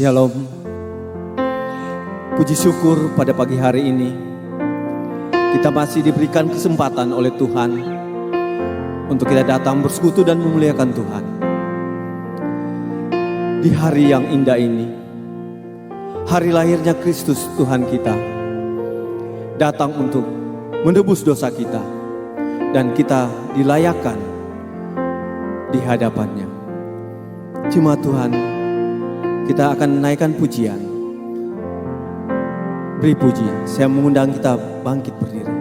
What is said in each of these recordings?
Shalom. Puji syukur pada pagi hari ini kita masih diberikan kesempatan oleh Tuhan untuk kita datang bersekutu dan memuliakan Tuhan. Di hari yang indah ini, hari lahirnya Kristus Tuhan kita, datang untuk menebus dosa kita, dan kita dilayakkan di hadapannya. Jemaat Tuhan, kita akan menaikkan pujian. Beri puji. Saya mengundang kita bangkit berdiri.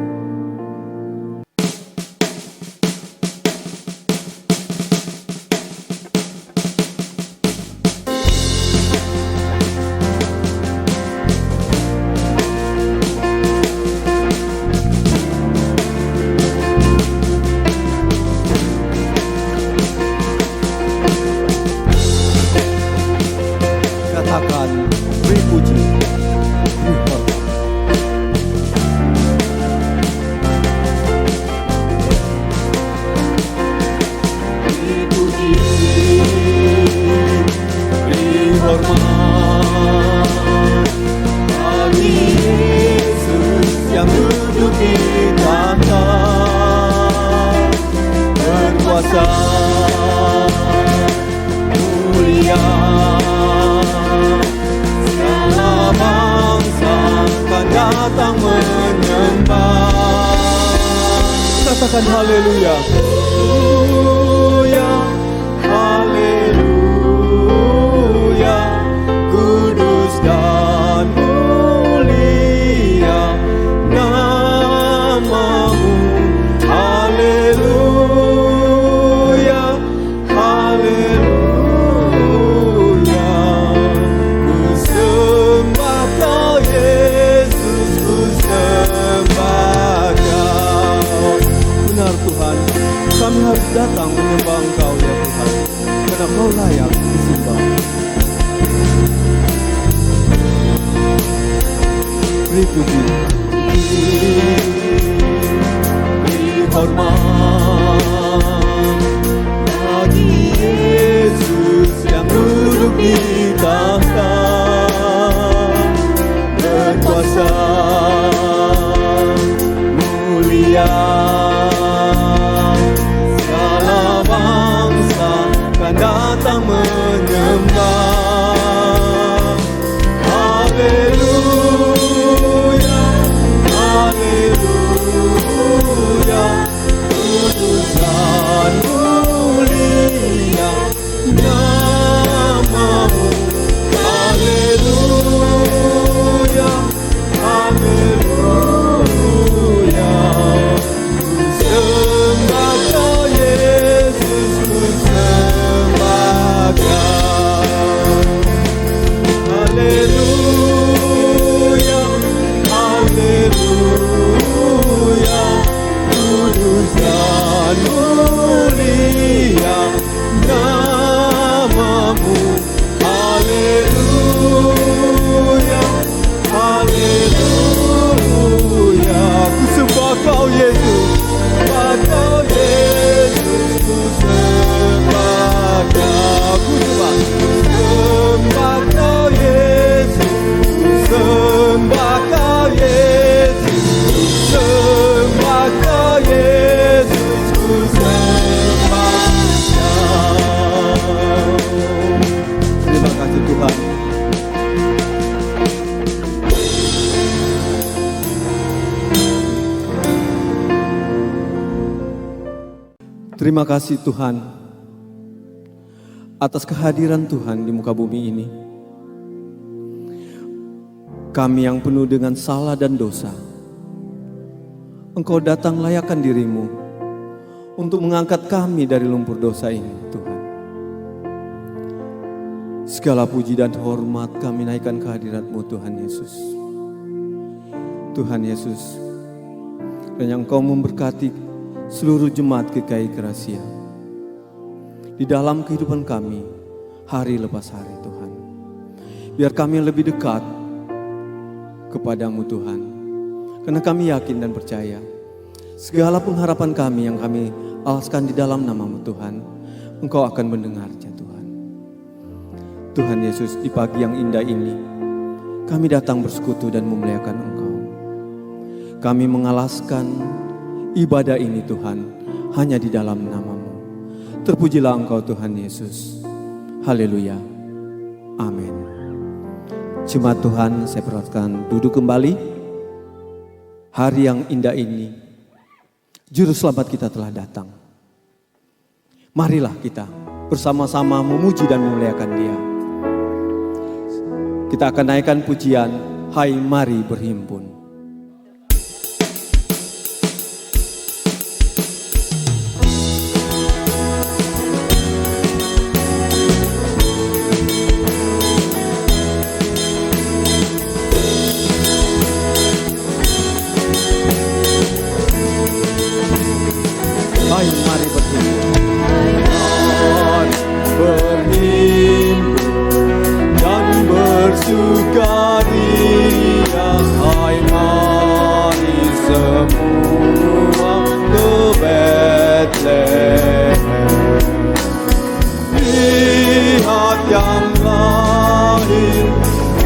Katakan haleluya. Haleluya, haleluya. karena Kau layak disembah. Beri puji, beri hormat bagi Yesus yang duduk di tahta, berkuasa mulia. Segala bangsa kan datang menyembah. Haleluya, haleluya, kudus dan mulia namamu. Haleluya, haleluya, sembah Kau Yesus, ku sembah Kau. Haleluya, haleluya, kudus dan mulia namamu. Haleluya, haleluya, ku sembah Kau Yesus, sembah Kau Yesus, ku sembah Kau, ku sembah Kau Yesus, ku sembah Kau Yesus, ku sembah Kau Yesus, ku sembah Kau. Terima kasih Tuhan. Terima kasih Tuhan atas kehadiran Tuhan di muka bumi ini. Kami yang penuh dengan salah dan dosa, Engkau datang layakkan diri-Mu untuk mengangkat kami dari lumpur dosa ini, Tuhan. Segala puji dan hormat kami naikkan kehadirat-Mu, Tuhan Yesus. Tuhan Yesus, dan yang Kau memberkati seluruh jemaat GKI Gracia di dalam kehidupan kami hari lepas hari, Tuhan. Biar kami lebih dekat kepadamu, Tuhan, karena kami yakin dan percaya segala pengharapan kami yang kami alaskan di dalam nama-Mu, Tuhan, Engkau akan mendengarnya, Tuhan. Tuhan Yesus, di pagi yang indah ini kami datang bersekutu dan memuliakan Engkau. Kami mengalaskan ibadah ini, Tuhan, hanya di dalam nama-Mu. Terpujilah Engkau, Tuhan Yesus. Haleluya. Amin. Jemaat Tuhan, saya persilakan duduk kembali. Hari yang indah ini, Juru Selamat kita telah datang. Marilah kita bersama-sama memuji dan memuliakan Dia. Kita akan naikkan pujian, Hai Mari Berhimpun. Hai mari berhimpun dan bersukaria. Hai mari semua ke Bethlehem. Lihat yang lahir,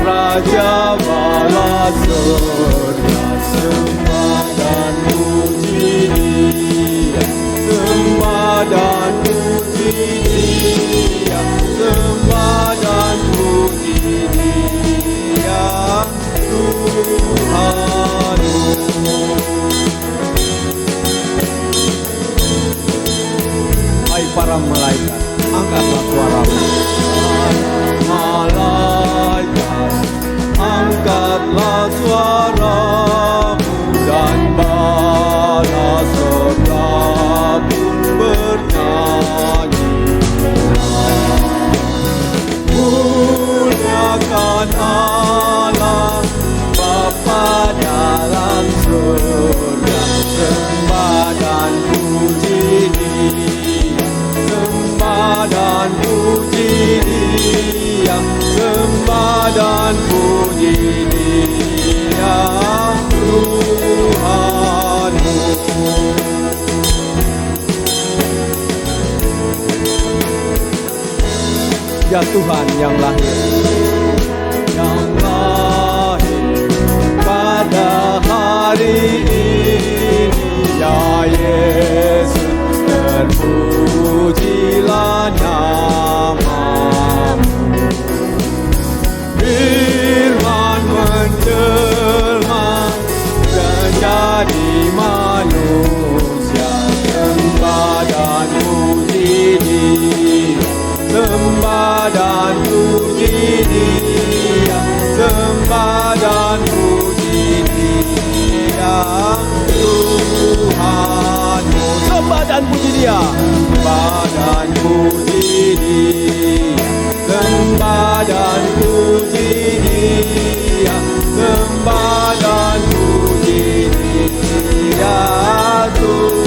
Raja Bala surga, sembah dan puji Dia. Sembah dan puji Dia, sembah dan puji Dia, Tuhan. Hai para malaikat, angkatlah suaramu. Malaikat, angkatlah suaramu, dan bala surga pun bernyanyi. Muliakan Allah Bapa dalam surga, sembah dan puji Dia, sembah dan dan puji Dia, sembah dan puji Dia, Tuhanmu. Ya Tuhan yang lahir pada hari ini, ya Yesus, terpujilah namamu. Firman menjelma menjadi manusia, sembah dan puji Dia, sembah dan puji Dia, sembah dan puji Dia, Tuhanmu. Sembah dan puji Dia, sembah dan puji Dia, sembah dan puji Dia, sembah dan puji Dia, Tuhanmu.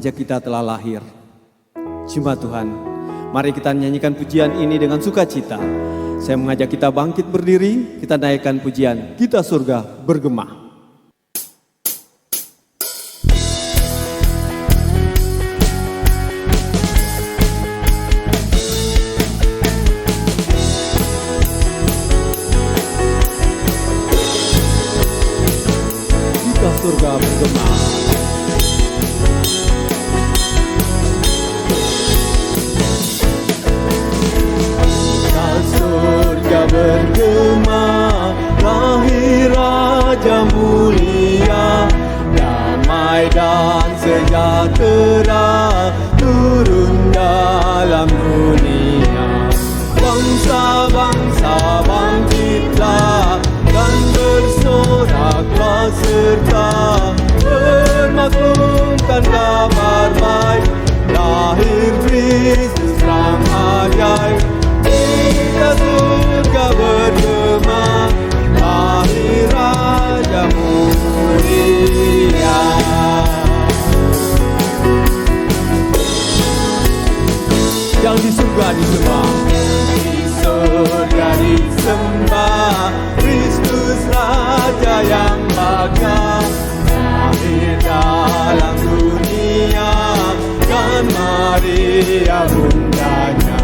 Raja kita telah lahir. Jemaat Tuhan, mari kita nyanyikan pujian ini dengan sukacita. Saya mengajak kita bangkit berdiri, kita naikkan pujian Kita Surga Bergema. Kita surga bergema. Bergema, lahir Raja mulia, damai dan sejahtera turun dalam dunia. Bangsa-bangsa bangkitlah dan bersoraklah serta bermaklumkan kabar baik, lahir Kristus Sang ajaib. Kita surga bergema, lahir Raja mulia. Yang di surga disembah, di surga disembah, Kristus Raja yang bakal lahir dalam dunia, dan Maria bundanya.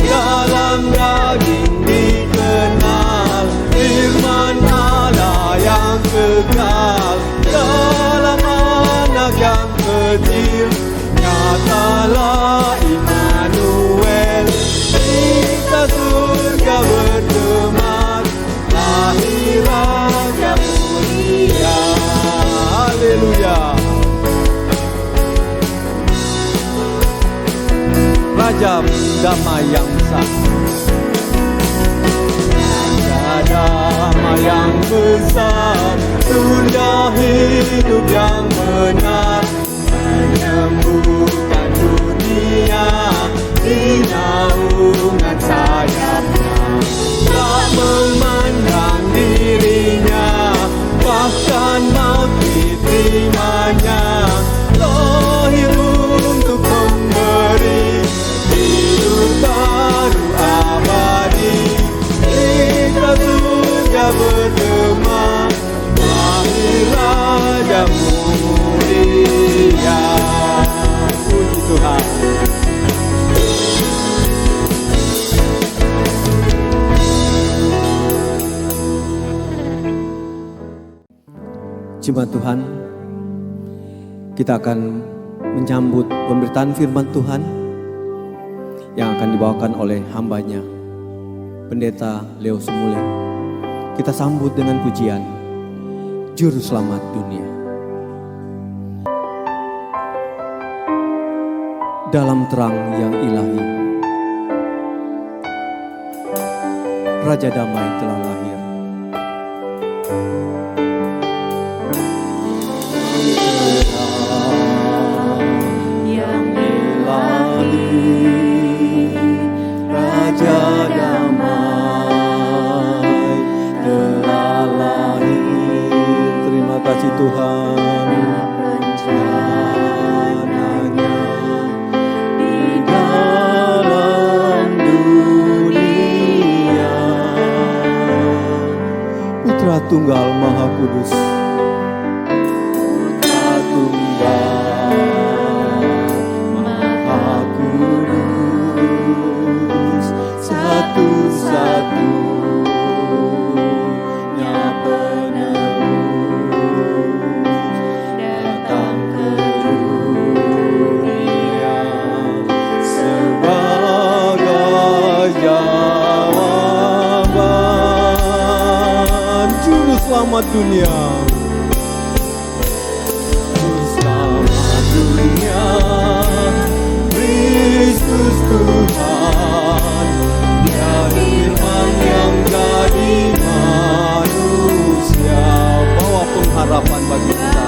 Dalam daging dikenal firman Allah yang kekal, dalam anak yang kecil nyatalah Immanuel. Kita surga bergema, lahir Raja mulia. Haleluya. Raja damai yang sah, Raja damai yang besar, tunda hidup yang benar, menyembuhkan dunia di naungan sayapnya. Tak memandang dirinya, bahkan maut diterimanya, lahir untuk memberi hidup baru abadi. Kita surga bergema, lahir Raja mulia. Puji Tuhan. Jemaat Tuhan, kita akan menyambut pemberitaan firman Tuhan yang akan dibawakan oleh hambanya, Pendeta Leo Sumule. Kita sambut dengan pujian Juru Selamat Dunia. Dalam terang yang ilahi, Raja Damai telah lahir. Raja damai telah lahir. Terima kasih Tuhan. Rencananya di dalam dunia, Putra Tunggal Maha Kudus, Putra Tunggal Maha Kudus, satu-satunya penebus, datang ke dunia sebagai jawaban. Juru Selamat dunia, Juru Selamat dunia, Kristus Tuhan, firman yang jadi manusia. Bawa pengharapan bagi kita,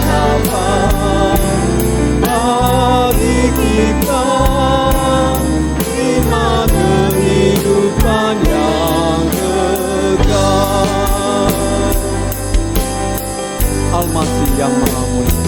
harapan bagi kita, terima kehidupan yang kekal. Al-Masih yang Maha Mulia,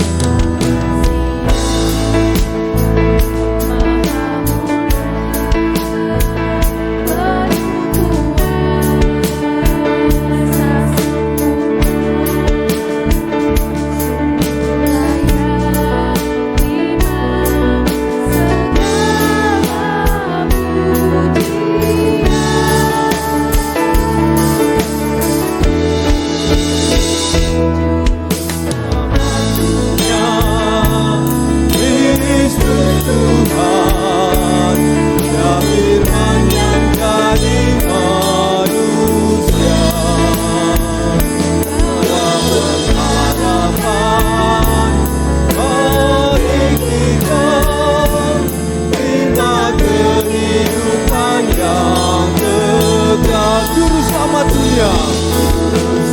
satu-satunya,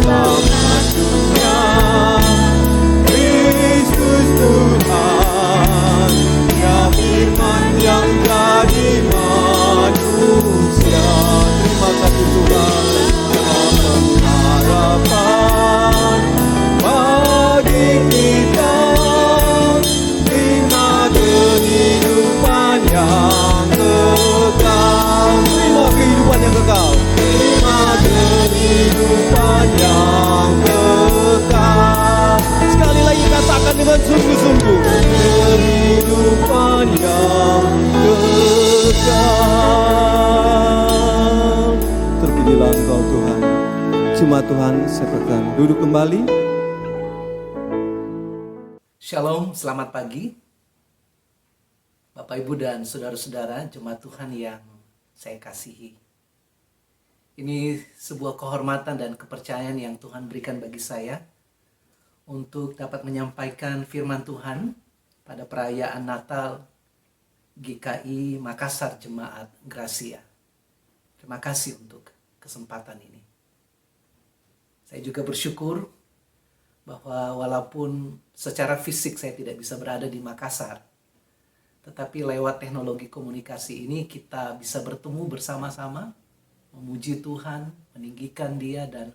satu-satunya Kristus Tuhan, ya firman yang jadi manusia. Terima kasih Tuhan, pengharapan bagi kita, terima kehidupan yang kekal. Terima kehidupan yang kekal. Terima kehidupan yang kekal. Sekali lagi katakan dengan sungguh-sungguh, kehidupan yang kekal. Terpujilah Engkau Tuhan. Cuma Tuhan, saya perkenalkan duduk kembali. Shalom, selamat pagi Bapak Ibu dan saudara-saudara jemaat Tuhan yang saya kasihi. Ini sebuah kehormatan dan kepercayaan yang Tuhan berikan bagi saya untuk dapat menyampaikan firman Tuhan pada perayaan Natal GKI Makassar Jemaat Gracia. Terima kasih untuk kesempatan ini. Saya juga bersyukur bahwa walaupun secara fisik saya tidak bisa berada di Makassar, tetapi lewat teknologi komunikasi ini kita bisa bertemu bersama-sama, memuji Tuhan, meninggikan Dia, dan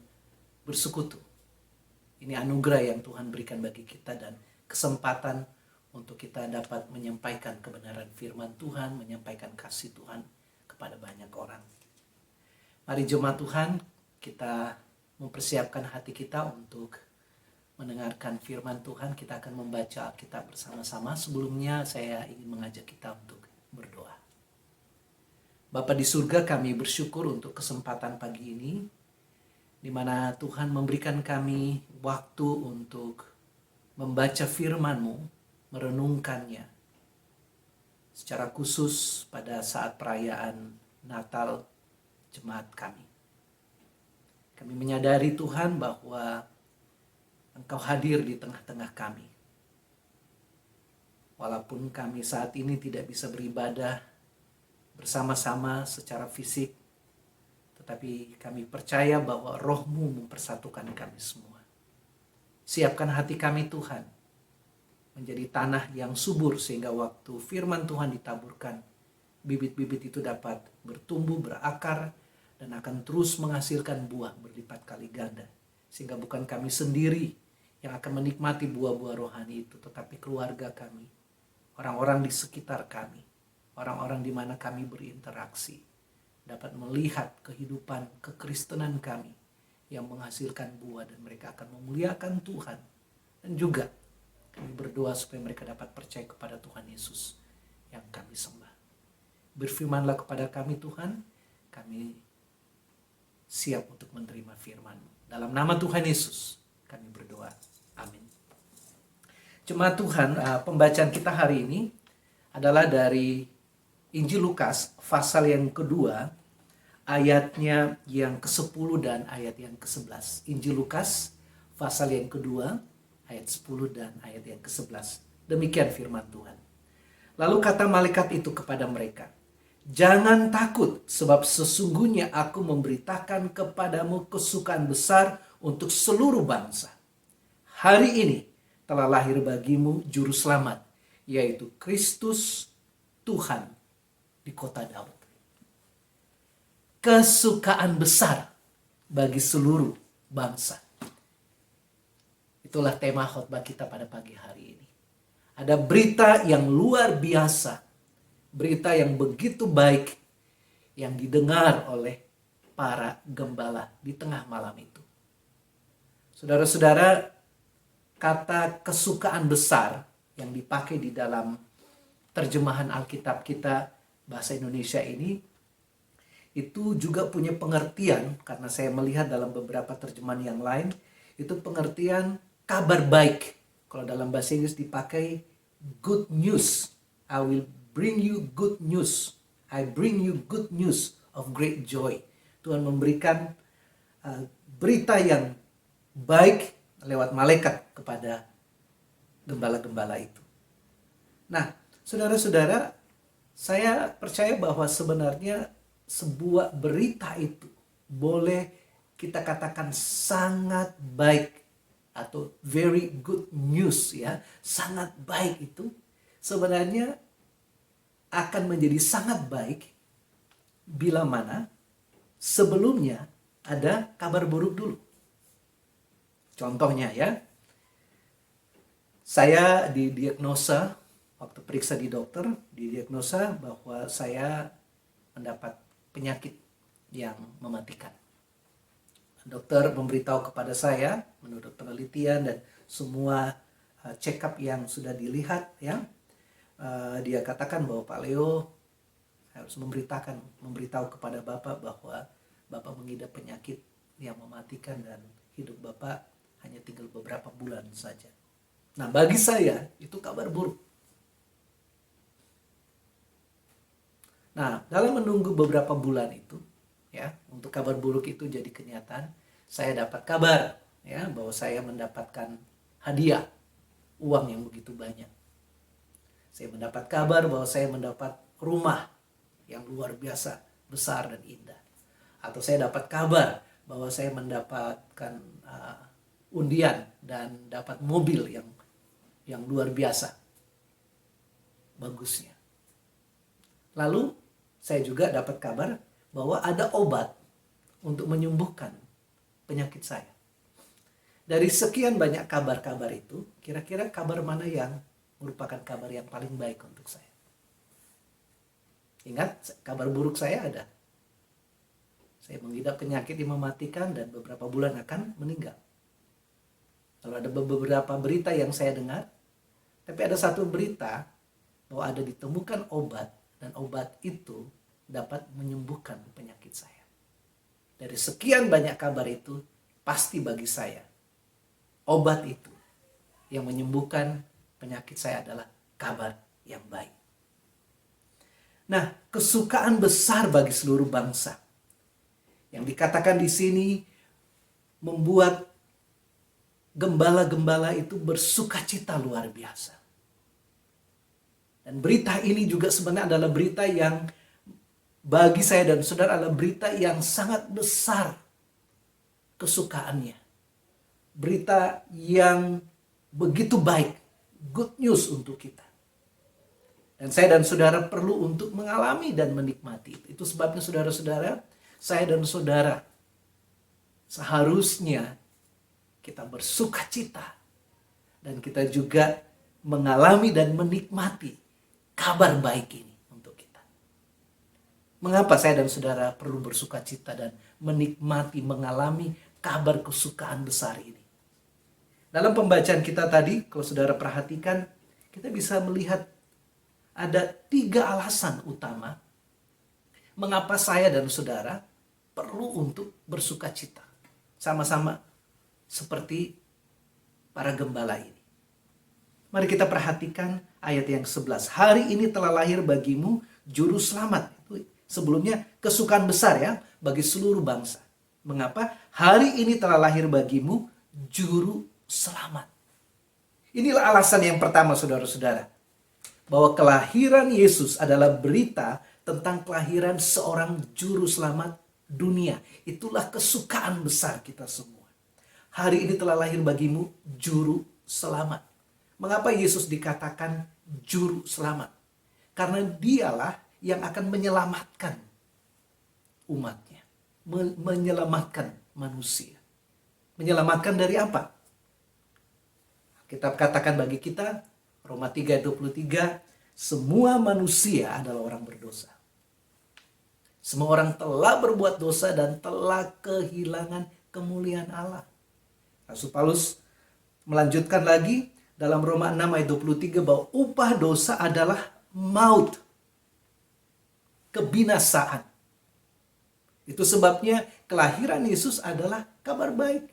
bersekutu. Ini anugerah yang Tuhan berikan bagi kita dan kesempatan untuk kita dapat menyampaikan kebenaran firman Tuhan, menyampaikan kasih Tuhan kepada banyak orang. Mari jemaat Tuhan, kita mempersiapkan hati kita untuk mendengarkan firman Tuhan. Kita akan membaca Alkitab bersama-sama. Sebelumnya saya ingin mengajak kita untuk berdoa. Bapa di surga, kami bersyukur untuk kesempatan pagi ini, di mana Tuhan memberikan kami waktu untuk membaca firman-Mu, merenungkannya, secara khusus pada saat perayaan Natal jemaat kami. Kami menyadari Tuhan bahwa Engkau hadir di tengah-tengah kami. Walaupun kami saat ini tidak bisa beribadah bersama-sama secara fisik, tetapi kami percaya bahwa Roh-Mu mempersatukan kami semua. Siapkan hati kami Tuhan, menjadi tanah yang subur sehingga waktu firman Tuhan ditaburkan, bibit-bibit itu dapat bertumbuh, berakar, dan akan terus menghasilkan buah berlipat kali ganda. Sehingga bukan kami sendiri yang akan menikmati buah-buah rohani itu, tetapi keluarga kami, orang-orang di sekitar kami, orang-orang di mana kami berinteraksi, dapat melihat kehidupan kekristenan kami yang menghasilkan buah, dan mereka akan memuliakan Tuhan. Dan juga kami berdoa supaya mereka dapat percaya kepada Tuhan Yesus yang kami sembah. Berfirmanlah kepada kami Tuhan, kami siap untuk menerima firman-Mu. Dalam nama Tuhan Yesus kami berdoa. Amin. Jemaat Tuhan, pembacaan kita hari ini adalah dari Injil Lukas pasal yang kedua, ayatnya yang ke-10 dan ayat yang ke-11. Injil Lukas pasal yang kedua, ayat 10 dan ayat yang ke-11. Demikian firman Tuhan. Lalu kata malaikat itu kepada mereka, "Jangan takut, sebab sesungguhnya aku memberitakan kepadamu kesukaan besar untuk seluruh bangsa. Hari ini telah lahir bagimu juru selamat, yaitu Kristus Tuhan di kota Daud." Kesukaan besar bagi seluruh bangsa. Itulah tema khotbah kita pada pagi hari ini. Ada berita yang luar biasa, berita yang begitu baik yang didengar oleh para gembala di tengah malam itu. Saudara-saudara, kata kesukaan besar yang dipakai di dalam terjemahan Alkitab kita bahasa Indonesia ini, itu juga punya pengertian, karena saya melihat dalam beberapa terjemahan yang lain, itu pengertian kabar baik. Kalau dalam bahasa Inggris dipakai good news. I will bring you good news. I bring you good news of great joy. Tuhan memberikan berita yang baik lewat malaikat kepada gembala-gembala itu. Nah, saudara-saudara, saya percaya bahwa sebenarnya sebuah berita itu boleh kita katakan sangat baik atau very good news ya, sangat baik itu sebenarnya akan menjadi sangat baik bila mana sebelumnya ada kabar buruk dulu. Contohnya ya, saya didiagnosa waktu periksa di dokter, didiagnosa bahwa saya mendapat penyakit yang mematikan. Dokter memberitahu kepada saya menurut penelitian dan semua check up yang sudah dilihat ya, dia katakan bahwa Pak Leo harus memberitahu kepada Bapak bahwa Bapak mengidap penyakit yang mematikan dan hidup Bapak hanya tinggal beberapa bulan saja. Nah, bagi saya itu kabar buruk. Nah, dalam menunggu beberapa bulan itu, ya, untuk kabar buruk itu jadi kenyataan, saya dapat kabar, ya, bahwa saya mendapatkan hadiah uang yang begitu banyak. Saya mendapat kabar bahwa saya mendapat rumah yang luar biasa besar dan indah. Atau saya dapat kabar bahwa saya mendapatkan undian dan dapat mobil yang luar biasa bagusnya. Lalu saya juga dapat kabar bahwa ada obat untuk menyembuhkan penyakit saya. Dari sekian banyak kabar-kabar itu, kira-kira kabar mana yang merupakan kabar yang paling baik untuk saya? Ingat, kabar buruk saya ada. Saya mengidap penyakit yang mematikan dan beberapa bulan akan meninggal. Lalu ada beberapa berita yang saya dengar, tapi ada satu berita bahwa ada ditemukan obat dan obat itu dapat menyembuhkan penyakit saya. Dari sekian banyak kabar itu, pasti bagi saya, obat itu yang menyembuhkan penyakit saya adalah kabar yang baik. Nah, kesukaan besar bagi seluruh bangsa yang dikatakan di sini membuat gembala-gembala itu bersukacita luar biasa. Dan berita ini juga sebenarnya adalah berita yang bagi saya dan saudara adalah berita yang sangat besar kesukaannya. Berita yang begitu baik, good news untuk kita. Dan saya dan saudara perlu untuk mengalami dan menikmati. Itu sebabnya saudara-saudara, saya dan saudara seharusnya kita bersukacita dan kita juga mengalami dan menikmati kabar baik ini untuk kita. Mengapa saya dan saudara perlu bersukacita dan menikmati, mengalami kabar kesukaan besar ini? Dalam pembacaan kita tadi, kalau saudara perhatikan, kita bisa melihat ada 3 alasan utama mengapa saya dan saudara perlu untuk bersukacita. Sama-sama seperti para gembala ini. Mari kita perhatikan ayat yang 11. Hari ini telah lahir bagimu juru selamat. Sebelumnya kesukaan besar ya bagi seluruh bangsa. Mengapa? Hari ini telah lahir bagimu juru selamat. Inilah alasan yang pertama saudara-saudara. Bahwa kelahiran Yesus adalah berita tentang kelahiran seorang juru selamat dunia. Itulah kesukaan besar kita semua. Hari ini telah lahir bagimu juru selamat. Mengapa Yesus dikatakan juru selamat? Karena dialah yang akan menyelamatkan umatnya. Menyelamatkan manusia. Menyelamatkan dari apa? Kita katakan bagi kita, Roma 3:23, semua manusia adalah orang berdosa. Semua orang telah berbuat dosa dan telah kehilangan kemuliaan Allah. Rasul Paulus melanjutkan lagi dalam Roma 6:23 bahwa upah dosa adalah maut, kebinasaan. Itu sebabnya kelahiran Yesus adalah kabar baik.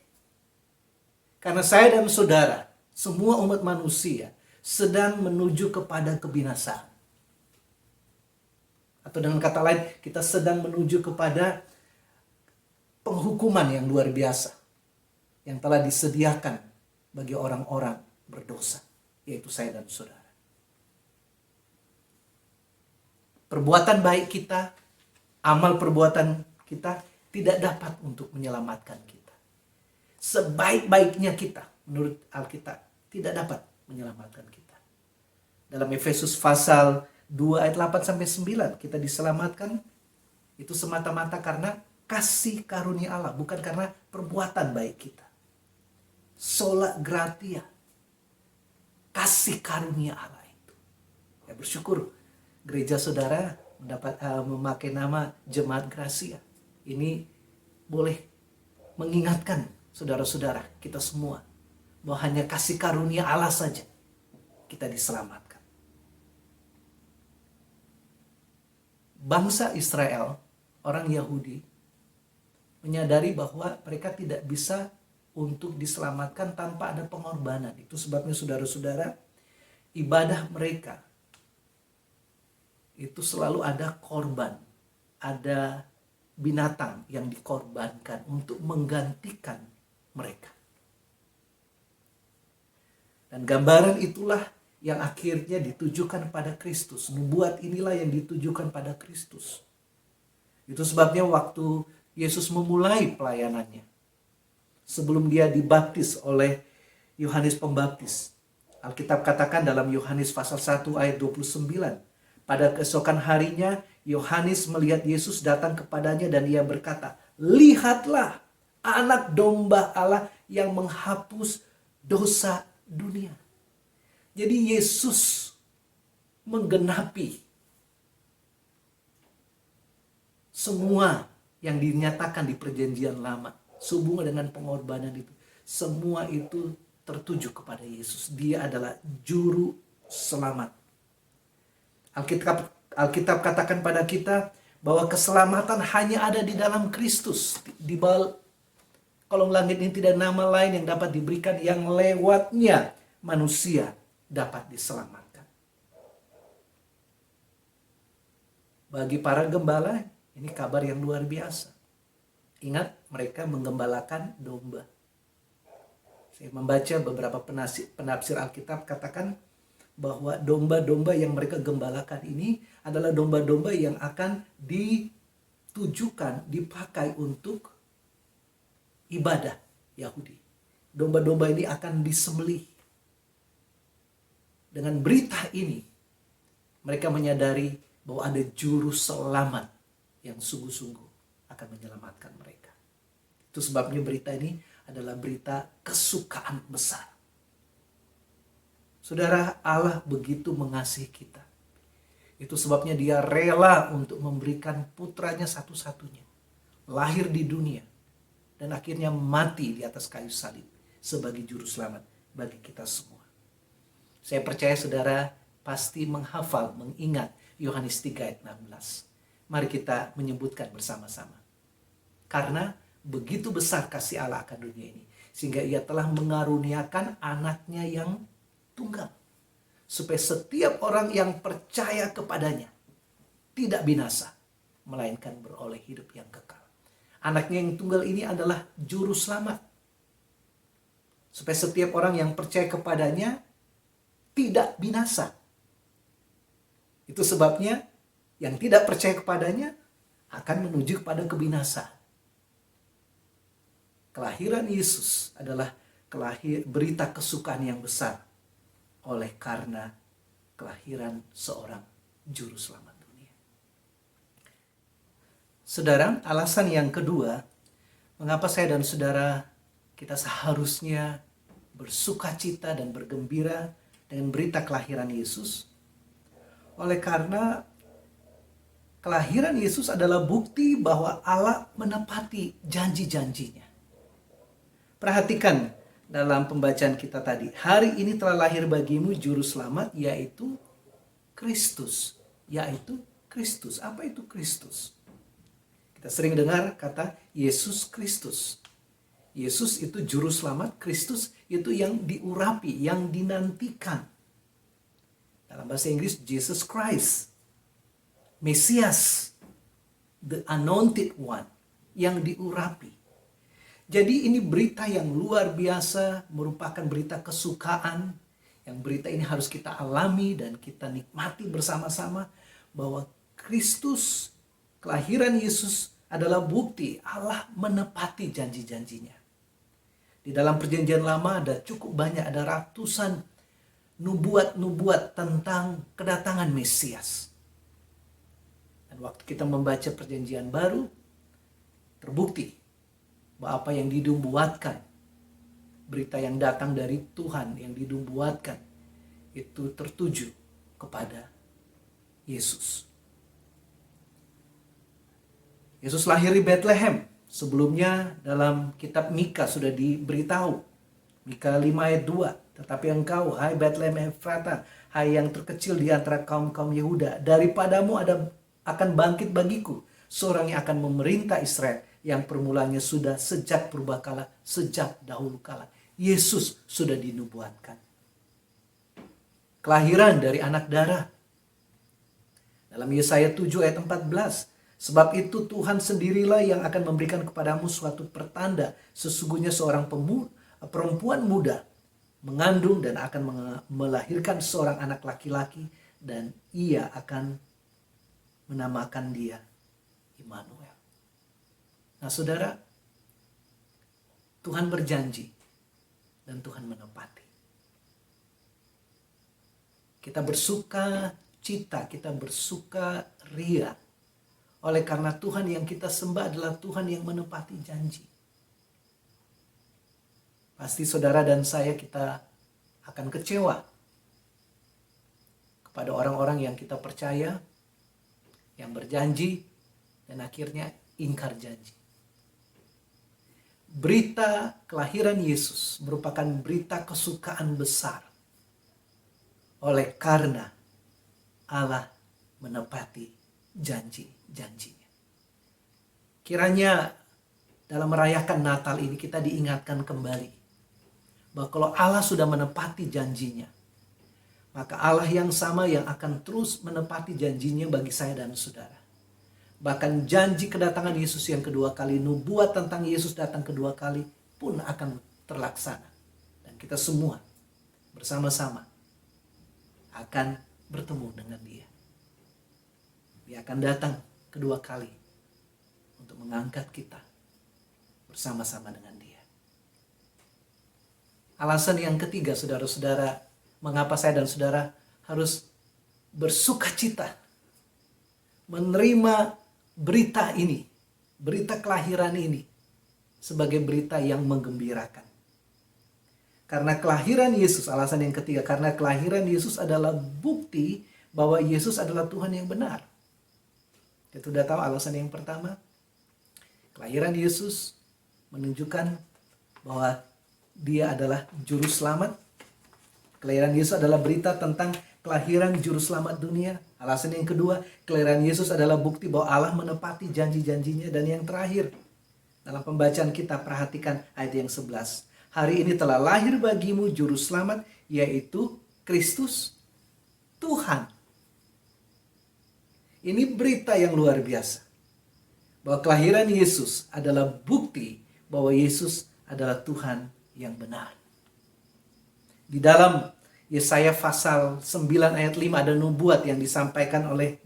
Karena saya dan saudara, semua umat manusia sedang menuju kepada kebinasaan. Atau dengan kata lain, kita sedang menuju kepada penghukuman yang luar biasa yang telah disediakan bagi orang-orang berdosa, yaitu saya dan saudara. Perbuatan baik kita, amal perbuatan kita tidak dapat untuk menyelamatkan kita. Sebaik-baiknya kita, menurut Alkitab, tidak dapat menyelamatkan kita. Dalam Efesus pasal 2 ayat 8-9, kita diselamatkan itu semata-mata karena kasih karunia Allah, bukan karena perbuatan baik kita. Sola gratia, kasih karunia Allah itu. Ya, bersyukur gereja saudara memakai nama Jemaat Gracia. Ini boleh mengingatkan saudara-saudara kita semua bahwa hanya kasih karunia Allah saja kita diselamatkan. Bangsa Israel, orang Yahudi, menyadari bahwa mereka tidak bisa untuk diselamatkan tanpa ada pengorbanan. Itu sebabnya saudara-saudara, ibadah mereka itu selalu ada korban, ada binatang yang dikorbankan untuk menggantikan mereka. Dan gambaran itulah yang akhirnya ditujukan pada Kristus. Nubuat inilah yang ditujukan pada Kristus. Itu sebabnya waktu Yesus memulai pelayanannya, sebelum dia dibaptis oleh Yohanes Pembaptis, Alkitab katakan dalam Yohanes pasal 1 ayat 29, pada keesokan harinya Yohanes melihat Yesus datang kepadanya dan ia berkata, "Lihatlah anak domba Allah yang menghapus dosa dunia." Jadi Yesus menggenapi semua yang dinyatakan di perjanjian lama sehubungan dengan pengorbanan itu. Semua itu tertuju kepada Yesus. Dia adalah juru selamat. Alkitab katakan pada kita bahwa keselamatan hanya ada di dalam Kristus. Di bawah kolong langit ini tidak nama lain yang dapat diberikan yang lewatnya manusia dapat diselamatkan. Bagi para gembala, ini kabar yang luar biasa. Ingat, mereka menggembalakan domba. Saya membaca beberapa penafsir Alkitab katakan bahwa domba-domba yang mereka gembalakan ini adalah domba-domba yang akan ditujukan, dipakai untuk ibadah Yahudi. Domba-domba ini akan disembelih. Dengan berita ini, mereka menyadari bahwa ada juru selamat yang sungguh-sungguh akan menyelamatkan mereka. Itu sebabnya berita ini adalah berita kesukaan besar. Saudara, Allah begitu mengasihi kita. Itu sebabnya dia rela untuk memberikan putranya satu-satunya. Lahir di dunia. Dan akhirnya mati di atas kayu salib. Sebagai juru selamat bagi kita semua. Saya percaya saudara pasti menghafal, mengingat Yohanes 3 ayat 16. Mari kita menyebutkan bersama-sama. Karena begitu besar kasih Allah akan dunia ini. Sehingga ia telah mengaruniakan anaknya yang tunggal. Supaya setiap orang yang percaya kepadanya tidak binasa. Melainkan beroleh hidup yang kekal. Anaknya yang tunggal ini adalah juru selamat. Supaya setiap orang yang percaya kepadanya tidak binasa. Itu sebabnya yang tidak percaya kepadanya akan menuju kepada kebinasaan. Kelahiran Yesus adalah berita kesukaan yang besar oleh karena kelahiran seorang juru selamat dunia. Saudara, alasan yang kedua, mengapa saya dan saudara kita seharusnya bersukacita dan bergembira dengan berita kelahiran Yesus, oleh karena kelahiran Yesus adalah bukti bahwa Allah menepati janji-janjinya. Perhatikan dalam pembacaan kita tadi. Hari ini telah lahir bagimu juru selamat, yaitu Kristus. Yaitu Kristus. Apa itu Kristus? Kita sering dengar kata Yesus Kristus. Yesus itu juru selamat, Kristus itu yang diurapi, yang dinantikan. Dalam bahasa Inggris, Jesus Christ. Mesias, the anointed one, yang diurapi. Jadi ini berita yang luar biasa, merupakan berita kesukaan, yang berita ini harus kita alami dan kita nikmati bersama-sama, bahwa Kristus, kelahiran Yesus adalah bukti Allah menepati janji-janjinya. Di dalam perjanjian lama ada cukup banyak, ada ratusan nubuat-nubuat tentang kedatangan Mesias. Dan waktu kita membaca perjanjian baru, terbukti bahwa apa yang dinubuatkan, berita yang datang dari Tuhan yang dinubuatkan, itu tertuju kepada Yesus. Yesus lahir di Bethlehem. Sebelumnya dalam kitab Mika sudah diberitahu. Mika 5 ayat 2. Tetapi engkau, hai Bethlehem Efrata, hai yang terkecil di antara kaum-kaum Yehuda, daripadamu akan bangkit bagiku seorang yang akan memerintah Israel, yang permulanya sudah sejak purbakala, sejak dahulu kala. Yesus sudah dinubuatkan. Kelahiran dari anak darah. Dalam Yesaya 7 ayat 14. Sebab itu Tuhan sendirilah yang akan memberikan kepadamu suatu pertanda. Sesungguhnya seorang perempuan muda mengandung dan akan melahirkan seorang anak laki-laki. Dan ia akan menamakan dia Immanuel. Nah saudara, Tuhan berjanji dan Tuhan menepati. Kita bersuka cita, kita bersuka ria. Oleh karena Tuhan yang kita sembah adalah Tuhan yang menepati janji. Pasti saudara dan saya kita akan kecewa kepada orang-orang yang kita percaya, yang berjanji, dan akhirnya ingkar janji. Berita kelahiran Yesus merupakan berita kesukaan besar. Oleh karena Allah menepati janjinya. Kiranya dalam merayakan Natal ini kita diingatkan kembali bahwa kalau Allah sudah menepati janjinya, maka Allah yang sama yang akan terus menepati janjinya bagi saya dan saudara. Bahkan janji kedatangan Yesus yang kedua kali, nubuat tentang Yesus datang kedua kali pun akan terlaksana. Dan kita semua bersama-sama akan bertemu dengan Dia. Dia akan datang kedua kali untuk mengangkat kita bersama-sama dengan Dia. Alasan yang ketiga, saudara-saudara, mengapa saya dan saudara harus bersukacita menerima berita ini, berita kelahiran ini sebagai berita yang menggembirakan. Karena kelahiran Yesus, alasan yang ketiga, karena kelahiran Yesus adalah bukti bahwa Yesus adalah Tuhan yang benar. Kita sudah tahu alasan yang pertama. Kelahiran Yesus menunjukkan bahwa Dia adalah juru selamat. Kelahiran Yesus adalah berita tentang kelahiran juru selamat dunia. Alasan yang kedua, kelahiran Yesus adalah bukti bahwa Allah menepati janji-janjinya. Dan yang terakhir, dalam pembacaan kita perhatikan ayat yang 11. Hari ini telah lahir bagimu juru selamat, yaitu Kristus Tuhan. Ini berita yang luar biasa. Bahwa kelahiran Yesus adalah bukti bahwa Yesus adalah Tuhan yang benar. Di dalam Yesaya pasal 9 ayat 5 ada nubuat yang disampaikan oleh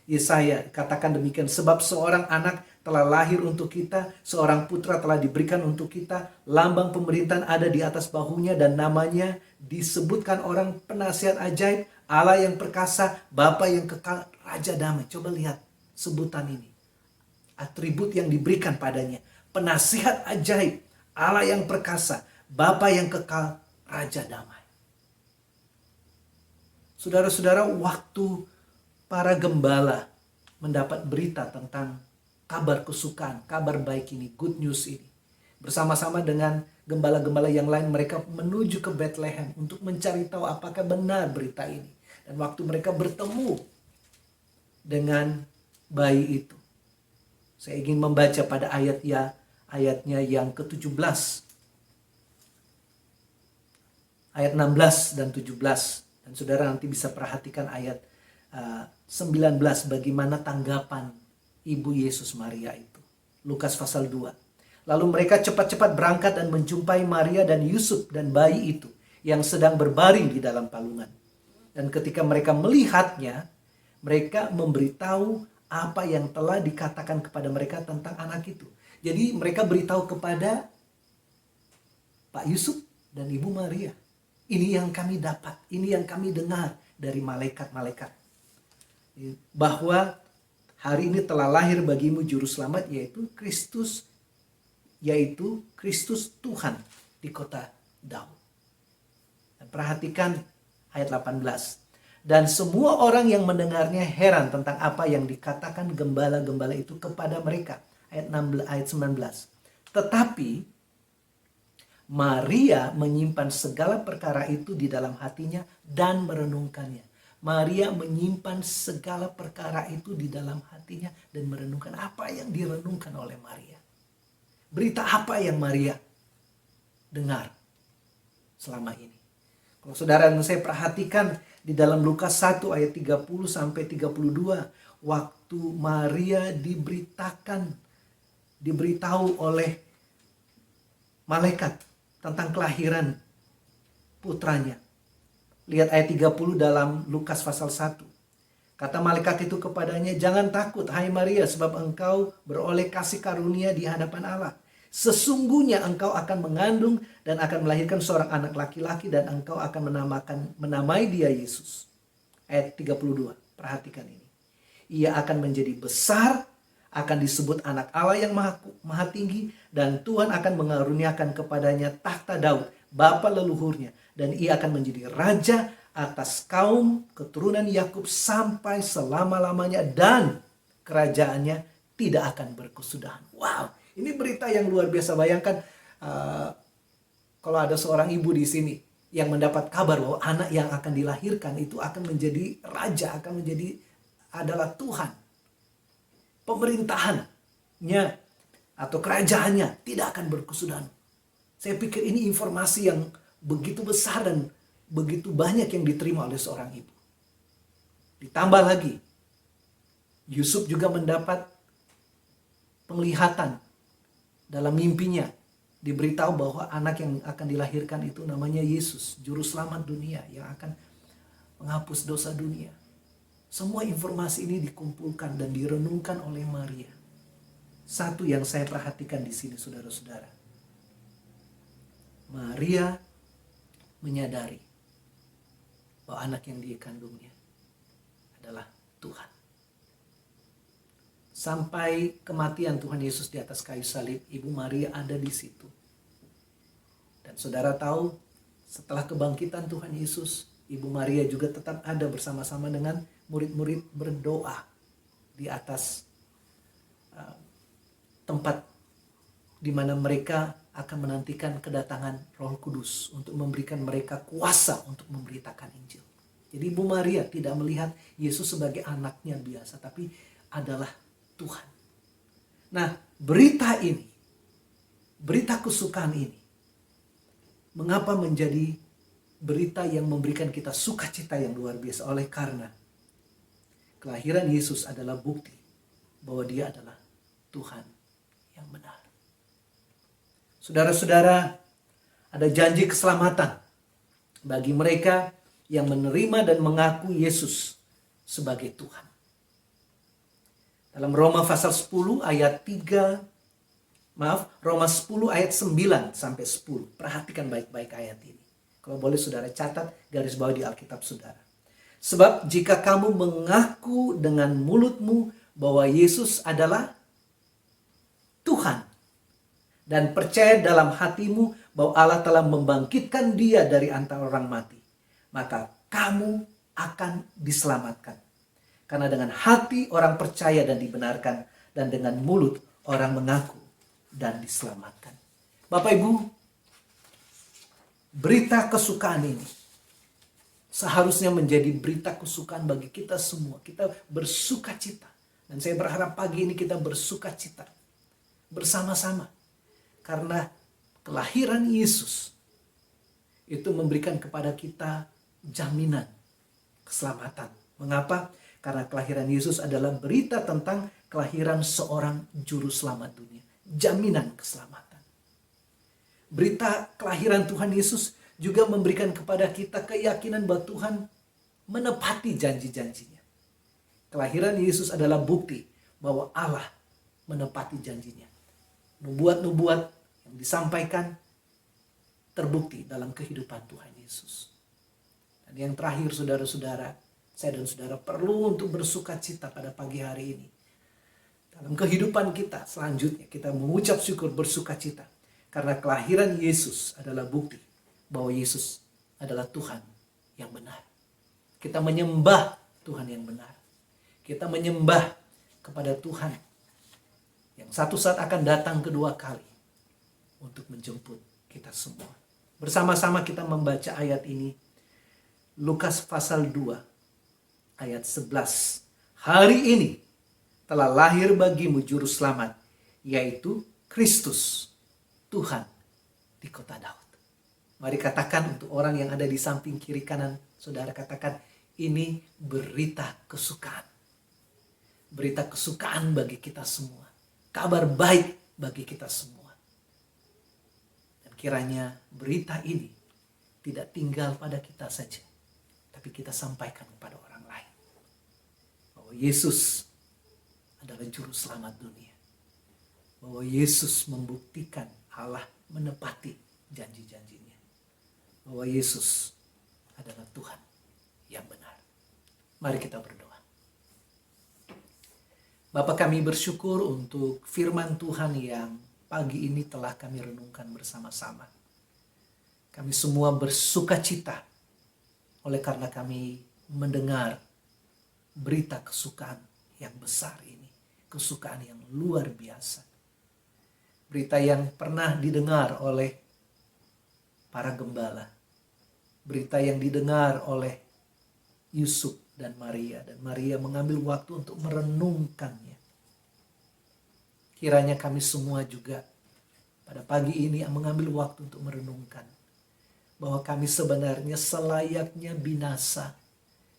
Yesaya. Katakan demikian, sebab seorang anak telah lahir untuk kita, seorang putra telah diberikan untuk kita, lambang pemerintahan ada di atas bahunya dan namanya disebutkan orang penasihat ajaib, Allah yang perkasa, Bapa yang kekal, Raja damai. Coba lihat sebutan ini. Atribut yang diberikan padanya. Penasihat ajaib, Allah yang perkasa, Bapa yang kekal, Raja damai. Saudara-saudara, waktu para gembala mendapat berita tentang kabar kesukaan, kabar baik ini, good news ini, bersama-sama dengan gembala-gembala yang lain, mereka menuju ke Bethlehem untuk mencari tahu apakah benar berita ini. Dan waktu mereka bertemu dengan bayi itu, saya ingin membaca pada ayatnya yang ke-17. Ayat 16 dan 17. Dan saudara nanti bisa perhatikan ayat 19 bagaimana tanggapan ibu Yesus Maria itu. Lukas pasal 2. Lalu mereka cepat-cepat berangkat dan menjumpai Maria dan Yusuf dan bayi itu yang sedang berbaring di dalam palungan. Dan ketika mereka melihatnya, mereka memberitahu apa yang telah dikatakan kepada mereka tentang anak itu. Jadi mereka beritahu kepada Pak Yusuf dan Ibu Maria. Ini yang kami dapat, ini yang kami dengar dari malaikat-malaikat. Bahwa hari ini telah lahir bagimu juru selamat, yaitu Kristus Tuhan di kota Daud. Dan perhatikan ayat 18. Dan semua orang yang mendengarnya heran tentang apa yang dikatakan gembala-gembala itu kepada mereka. Ayat 19. Tetapi Maria menyimpan segala perkara itu di dalam hatinya dan merenungkannya. Maria menyimpan segala perkara itu di dalam hatinya dan merenungkan. Apa yang direnungkan oleh Maria? Berita apa yang Maria dengar selama ini? Kalau saudara dan saya perhatikan di dalam Lukas 1 ayat 30 sampai 32, waktu Maria diberitahu oleh malaikat tentang kelahiran putranya. Lihat ayat 30 dalam Lukas pasal 1. Kata malaikat itu kepadanya, "Jangan takut, hai Maria, sebab engkau beroleh kasih karunia di hadapan Allah. Sesungguhnya engkau akan mengandung dan akan melahirkan seorang anak laki-laki dan engkau akan menamai dia Yesus." Ayat 32, perhatikan ini. "Ia akan menjadi besar, akan disebut anak Allah yang maha tinggi, dan Tuhan akan mengaruniakan kepadanya takhta Daud, bapa leluhurnya, dan ia akan menjadi raja atas kaum keturunan Yakub sampai selama-lamanya, dan kerajaannya tidak akan berkesudahan." Wow, ini berita yang luar biasa. Bayangkan kalau ada seorang ibu di sini yang mendapat kabar bahwa anak yang akan dilahirkan itu akan menjadi raja, adalah Tuhan. Pemerintahannya atau kerajaannya tidak akan berkesudahan. Saya pikir ini informasi yang begitu besar dan begitu banyak yang diterima oleh seorang ibu. Ditambah lagi, Yusuf juga mendapat penglihatan dalam mimpinya. Diberitahu bahwa anak yang akan dilahirkan itu namanya Yesus, juru selamat dunia yang akan menghapus dosa dunia. Semua informasi ini dikumpulkan dan direnungkan oleh Maria. Satu yang saya perhatikan di sini, saudara-saudara. Maria menyadari bahwa anak yang dikandungnya adalah Tuhan. Sampai kematian Tuhan Yesus di atas kayu salib, Ibu Maria ada di situ. Dan saudara tahu, setelah kebangkitan Tuhan Yesus, Ibu Maria juga tetap ada bersama-sama dengan murid-murid berdoa di atas tempat di mana mereka akan menantikan kedatangan Roh Kudus untuk memberikan mereka kuasa untuk memberitakan Injil. Jadi Ibu Maria tidak melihat Yesus sebagai anaknya biasa, tapi adalah Tuhan. Nah, berita ini, berita kesukaan ini, mengapa menjadi berita yang memberikan kita sukacita yang luar biasa? Oleh karena kelahiran Yesus adalah bukti bahwa dia adalah Tuhan yang benar. Saudara-saudara, ada janji keselamatan bagi mereka yang menerima dan mengaku Yesus sebagai Tuhan. Dalam Roma pasal 10 ayat 10 ayat 9 sampai 10. Perhatikan baik-baik ayat ini. Kalau boleh saudara catat, garis bawah di Alkitab saudara. "Sebab jika kamu mengaku dengan mulutmu bahwa Yesus adalah Tuhan, dan percaya dalam hatimu bahwa Allah telah membangkitkan dia dari antara orang mati, maka kamu akan diselamatkan. Karena dengan hati orang percaya dan dibenarkan, dan dengan mulut orang mengaku dan diselamatkan." Bapak Ibu, berita kesukaan ini seharusnya menjadi berita kesukaan bagi kita semua. Kita bersuka cita. Dan saya berharap pagi ini kita bersuka cita bersama-sama. Karena kelahiran Yesus itu memberikan kepada kita jaminan keselamatan. Mengapa? Karena kelahiran Yesus adalah berita tentang kelahiran seorang juru selamat dunia. Jaminan keselamatan. Berita kelahiran Tuhan Yesus juga memberikan kepada kita keyakinan bahwa Tuhan menepati janji-janjinya. Kelahiran Yesus adalah bukti bahwa Allah menepati janjinya. Nubuat-nubuat yang disampaikan terbukti dalam kehidupan Tuhan Yesus. Dan yang terakhir saudara-saudara, saya dan saudara perlu untuk bersuka cita pada pagi hari ini. Dalam kehidupan kita selanjutnya kita mengucap syukur, bersuka cita. Karena kelahiran Yesus adalah bukti bahwa Yesus adalah Tuhan yang benar. Kita menyembah Tuhan yang benar. Kita menyembah kepada Tuhan yang satu saat akan datang kedua kali untuk menjemput kita semua. Bersama-sama kita membaca ayat ini. Lukas pasal 2 ayat 11. Hari ini telah lahir bagimu juru selamat, yaitu Kristus, Tuhan di kota Daud. Mari katakan untuk orang yang ada di samping kiri kanan saudara, katakan, ini berita kesukaan. Berita kesukaan bagi kita semua. Kabar baik bagi kita semua. Dan kiranya berita ini tidak tinggal pada kita saja, tapi kita sampaikan kepada orang lain. Bahwa Yesus adalah juru selamat dunia. Bahwa Yesus membuktikan Allah menepati janji-janjinya. Bahwa Yesus adalah Tuhan yang benar. Mari kita berdoa. Bapa, kami bersyukur untuk firman Tuhan yang pagi ini telah kami renungkan bersama-sama. Kami semua bersuka cita oleh karena kami mendengar berita kesukaan yang besar ini. Kesukaan yang luar biasa. Berita yang pernah didengar oleh para gembala. Berita yang didengar oleh Yusuf dan Maria. Dan Maria mengambil waktu untuk merenungkannya. Kiranya kami semua juga pada pagi ini mengambil waktu untuk merenungkan. Bahwa kami sebenarnya selayaknya binasa.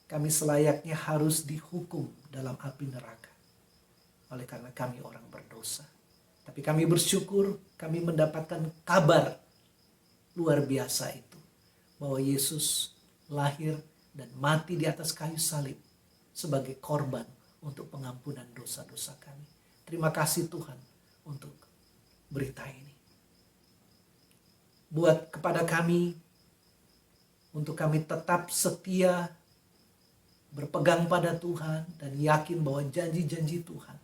Kami selayaknya harus dihukum dalam api neraka. Oleh karena kami orang berdosa. Tapi kami bersyukur kami mendapatkan kabar luar biasa itu. Bahwa Yesus lahir dan mati di atas kayu salib sebagai korban untuk pengampunan dosa-dosa kami. Terima kasih Tuhan untuk berita ini. Buat kepada kami, untuk kami tetap setia, berpegang pada Tuhan, dan yakin bahwa janji-janji Tuhan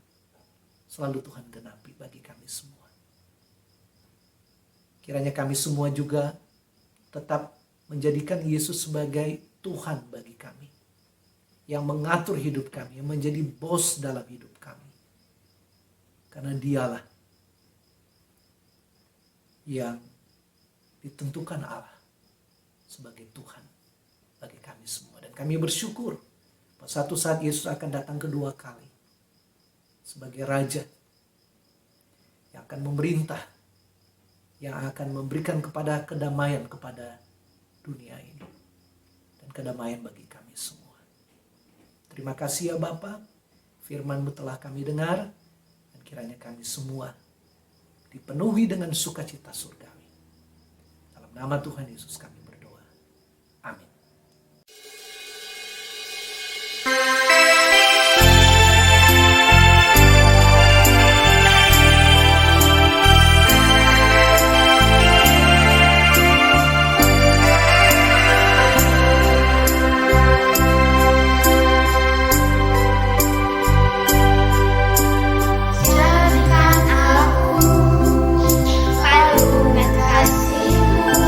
selalu Tuhan genapi bagi kami semua. Kiranya kami semua juga tetap menjadikan Yesus sebagai Tuhan bagi kami. Yang mengatur hidup kami, yang menjadi bos dalam hidup kami. Karena dialah yang ditentukan Allah sebagai Tuhan bagi kami semua. Dan kami bersyukur bahwa satu saat Yesus akan datang kedua kali sebagai Raja yang akan memerintah, yang akan memberikan kepada kedamaian kepada dunia ini. Dan kedamaian bagi kami semua. Terima kasih ya Bapa, firman-Mu telah kami dengar. Kiranya kami semua dipenuhi dengan sukacita surgawi. Dalam nama Tuhan Yesus kami berdoa. Amin. Jadikan aku kalungan kasih-Mu.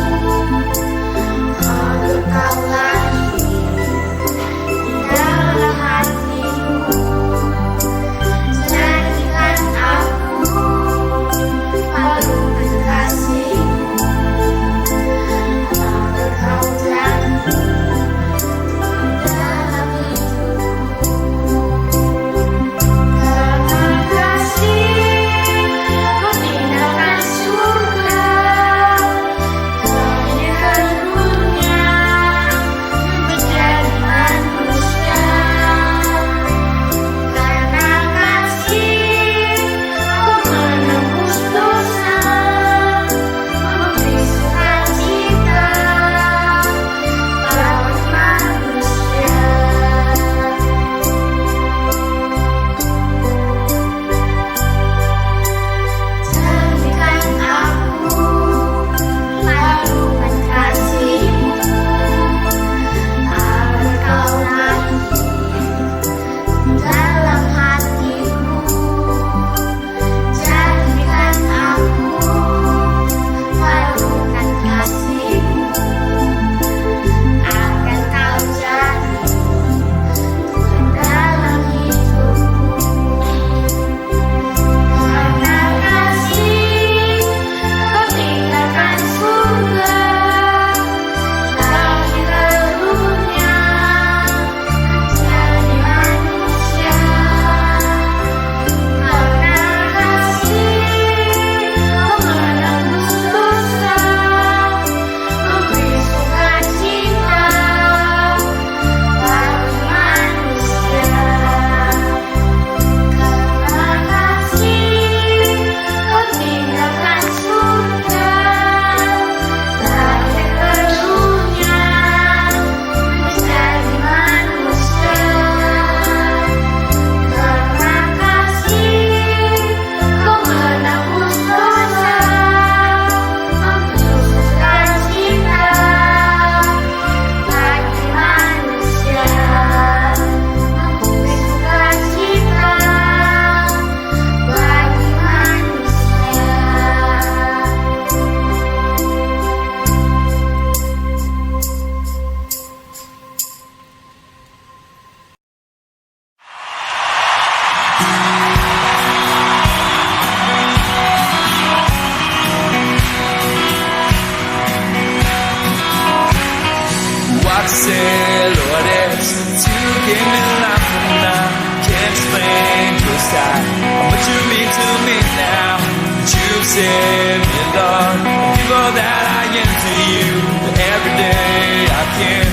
gave me life and I can't explain just how much you mean to me now. That you've saved me, Lord. I give all that I am to you. But every day I can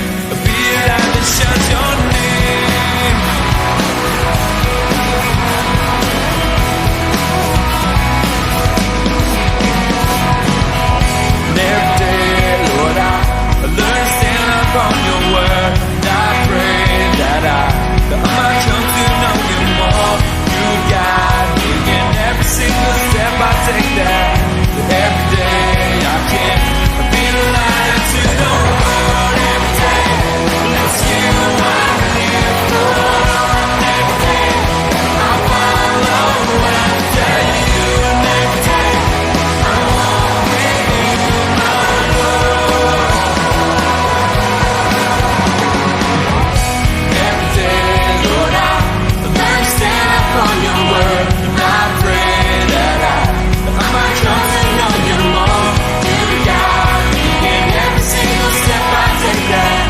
be a light that shines your name. And every day, Lord, I learn to stand up on your word. And I pray that I might come to know you more. You guide me in every single step I take that every day I can be the light to the world. Every day, it's you I live for. Every day, I follow after you. And every day, I walk with you, my Lord. Every day, Lord, I learn to stand up on your word. And I pray that I might come to know you more. You guide me in every single step I take that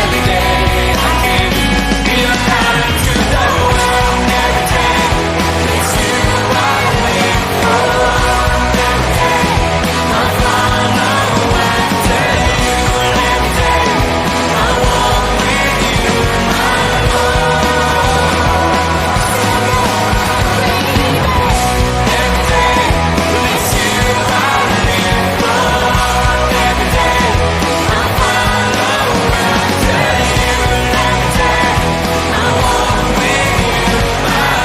every day I can be a light to the world. Every day, it's you I live for. Every day, I follow after you. And every day, I walk with you, my Lord. Every day, it's you I live for. Every day, I follow after you. And every day, I walk with you, my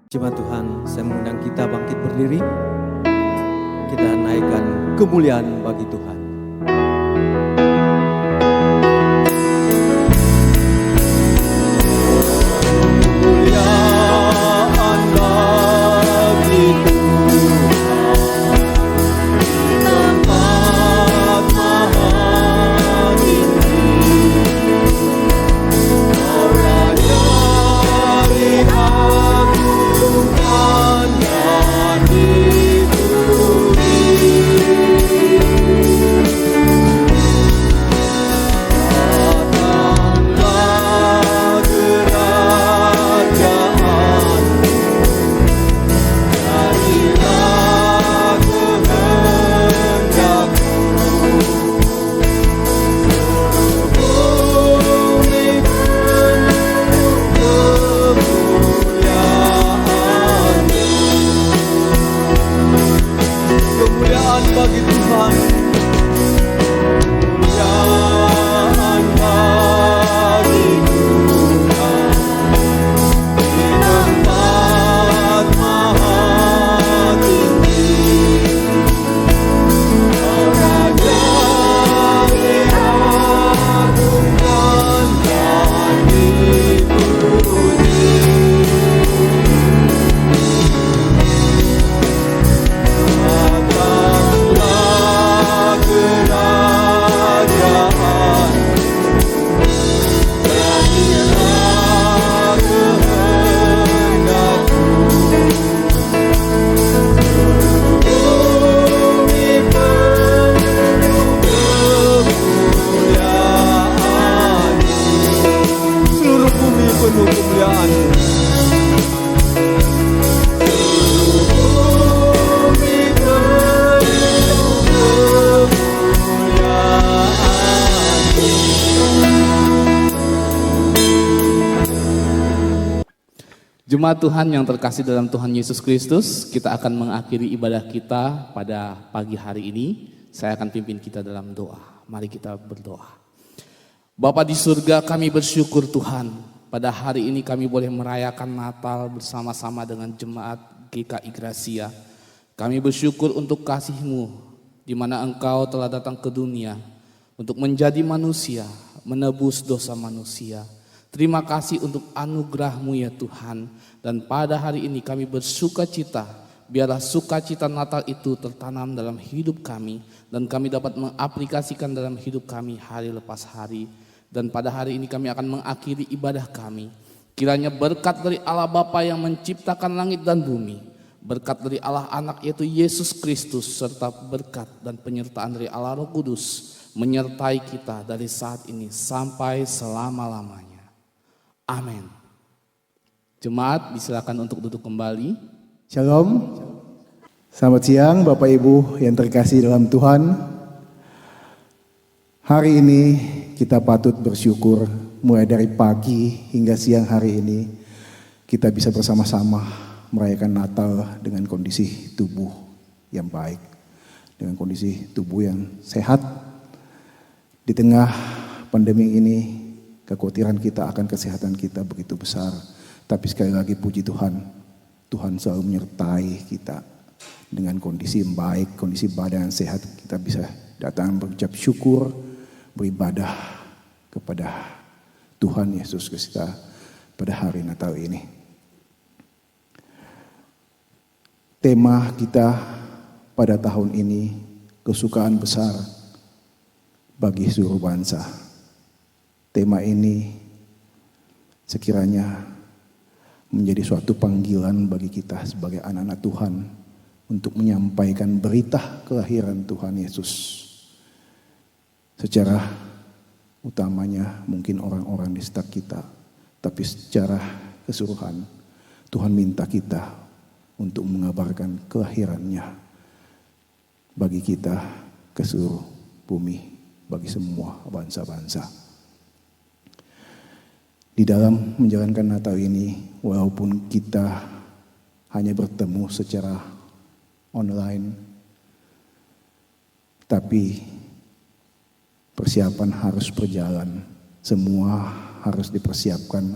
Jemaat Tuhan, saya mengundang kita bangkit berdiri. Kita naikkan kemuliaan bagi Tuhan. Kemuliaan bagi Tuhan di tempat maha tinggi. Oh Raja, lihat Tuhan yang dipuji. Datanglah kerajaan, jadilah kehendakmu. Bumi penuh kemuliaan-Mu. Kemuliaan bagi Tuhan. Kemuliaan bagi Tuhan di tempat maha tinggi. Oh Raja, lihat Tuhan yang dipuji. Datanglah kerajaan, jadilah kehendakmu. Bumi penuh kemuliaan-Mu. Seluruh bumi penuh kemuliaan-Mu. Bumi penuh kemuliaan-Mu. Jemaat Tuhan yang terkasih dalam Tuhan Yesus Kristus, kita akan mengakhiri ibadah kita pada pagi hari ini. Saya akan pimpin kita dalam doa. Mari kita berdoa. Bapa di surga, kami bersyukur Tuhan. Pada hari ini kami boleh merayakan Natal bersama-sama dengan jemaat GKI Gracia. Kami bersyukur untuk kasih-Mu, di mana Engkau telah datang ke dunia untuk menjadi manusia, menebus dosa manusia. Terima kasih untuk anugerah-Mu ya Tuhan. Dan pada hari ini kami bersuka cita. Biarlah sukacita Natal itu tertanam dalam hidup kami. Dan kami dapat mengaplikasikan dalam hidup kami hari lepas hari. Dan pada hari ini kami akan mengakhiri ibadah kami. Kiranya berkat dari Allah Bapa yang menciptakan langit dan bumi. Berkat dari Allah Anak yaitu Yesus Kristus. Serta berkat dan penyertaan dari Allah Roh Kudus. Menyertai kita dari saat ini sampai selama-lamanya. Amin. Jemaat disilakan untuk duduk kembali. Shalom. Selamat siang Bapak Ibu yang terkasih dalam Tuhan. Hari ini kita patut bersyukur mulai dari pagi hingga siang hari ini kita bisa bersama-sama merayakan Natal dengan kondisi tubuh yang baik, dengan kondisi tubuh yang sehat. Di tengah pandemi ini kekhawatiran kita akan kesehatan kita begitu besar. Tapi sekali lagi puji Tuhan, Tuhan selalu menyertai kita dengan kondisi yang baik, kondisi badan yang sehat. Kita bisa datang berucap syukur, beribadah kepada Tuhan Yesus Kristus pada hari Natal ini. Tema kita pada tahun ini, kesukaan besar bagi seluruh bangsa. Tema ini sekiranya menjadi suatu panggilan bagi kita sebagai anak-anak Tuhan untuk menyampaikan berita kelahiran Tuhan Yesus. Secara utamanya mungkin orang-orang di sekitar kita, tapi secara keseluruhan Tuhan minta kita untuk mengabarkan kelahirannya bagi kita ke seluruh bumi, bagi semua bangsa-bangsa. Di dalam menjalankan Natal ini, walaupun kita hanya bertemu secara online, tapi persiapan harus berjalan. Semua harus dipersiapkan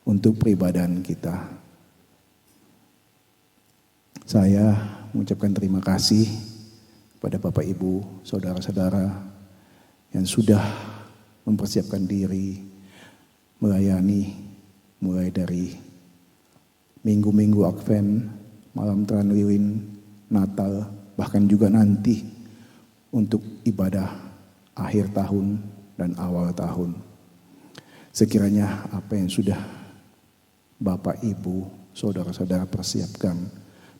untuk peribadahan kita. Saya mengucapkan terima kasih kepada Bapak Ibu, saudara-saudara yang sudah mempersiapkan diri melayani mulai dari minggu-minggu Advent, malam Terang Lilin, Natal, bahkan juga nanti untuk ibadah akhir tahun dan awal tahun. Sekiranya apa yang sudah Bapak, Ibu, saudara-saudara persiapkan,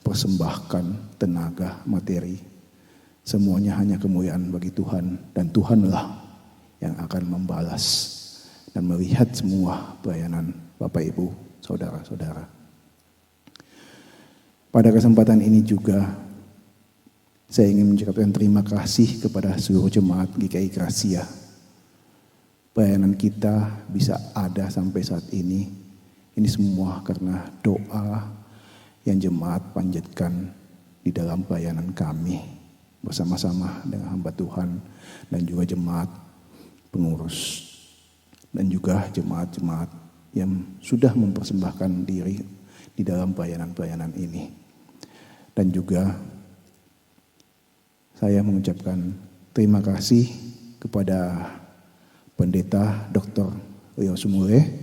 persembahkan tenaga, materi, semuanya hanya kemuliaan bagi Tuhan, dan Tuhanlah yang akan membalas dan melihat semua pelayanan Bapak, Ibu, saudara-saudara. Pada kesempatan ini juga saya ingin mengucapkan terima kasih kepada seluruh jemaat GKI Gracia. Pelayanan kita bisa ada sampai saat ini semua karena doa yang jemaat panjatkan di dalam pelayanan kami bersama-sama dengan hamba Tuhan dan juga jemaat pengurus dan juga jemaat-jemaat yang sudah mempersembahkan diri di dalam pelayanan-pelayanan ini. Dan juga saya mengucapkan terima kasih kepada Pendeta Dr. Leo Sumule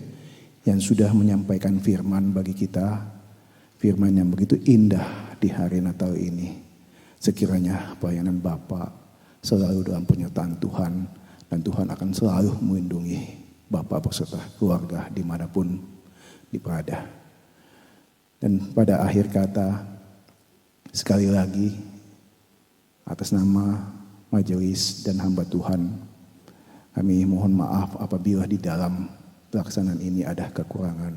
yang sudah menyampaikan firman bagi kita, firman yang begitu indah di hari Natal ini. Sekiranya pelayanan Bapak selalu dalam penyertaan Tuhan, dan Tuhan akan selalu melindungi Bapak beserta keluarga dimanapun berada. Dan pada akhir kata, sekali lagi atas nama majelis dan hamba Tuhan, kami mohon maaf apabila di dalam pelaksanaan ini ada kekurangan.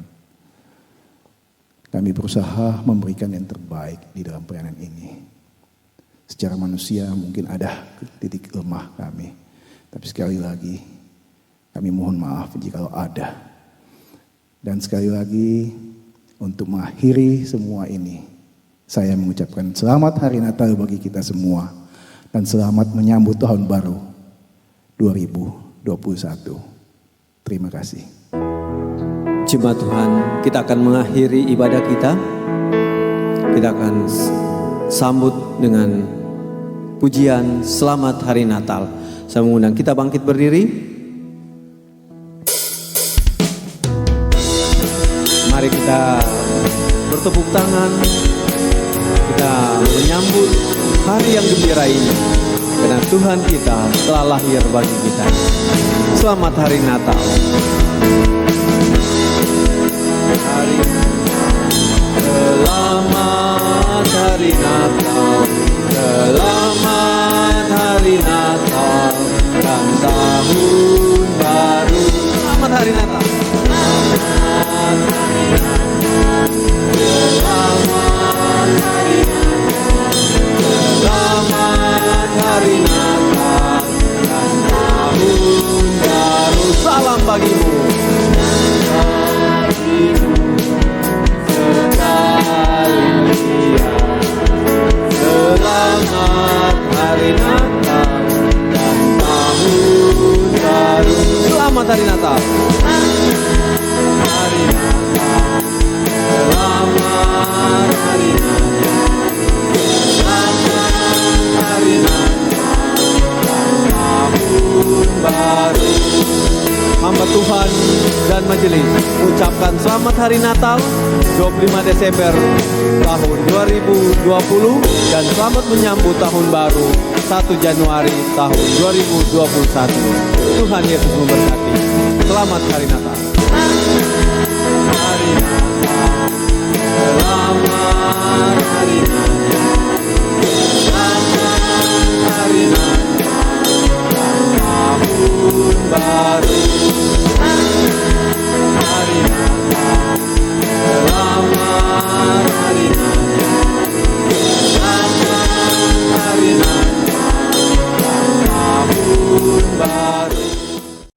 Kami berusaha memberikan yang terbaik di dalam pelayanan ini. Secara manusia mungkin ada titik lemah kami, tapi sekali lagi kami mohon maaf jika ada. Dan sekali lagi untuk mengakhiri semua ini, saya mengucapkan selamat hari Natal bagi kita semua dan selamat menyambut tahun baru 2021. Terima kasih. Jemaat Tuhan, kita akan mengakhiri ibadah kita. Kita akan sambut dengan pujian Selamat Hari Natal. Saya mengundang kita bangkit berdiri. Mari kita bertepuk tangan. Kita menyambut hari yang gembira ini, karena Tuhan kita telah lahir bagi kita. Selamat Hari Natal. Selamat Hari Natal, selamat Hari Natal dan tahun baru. Selamat Hari Natal. Selamat Hari Natal, selamat Hari Natal, selamat Hari Natal dan tahun baru. Salam bagimu. Selamat Hari Natal dan tahun baru. Selamat Hari Natal. Hari Natal. Selamat Hari Natal. Selamat Hari Natal dan tahun baru. Hamba Tuhan dan majelis ucapkan selamat Hari Natal 25 Desember tahun 2020 dan selamat menyambut tahun baru 1 Januari tahun 2021. Tuhan Yesus memberkati. Selamat Hari Natal. Hari Natal. Selamat Hari Natal. Selamat Hari Natal dan tahun baru.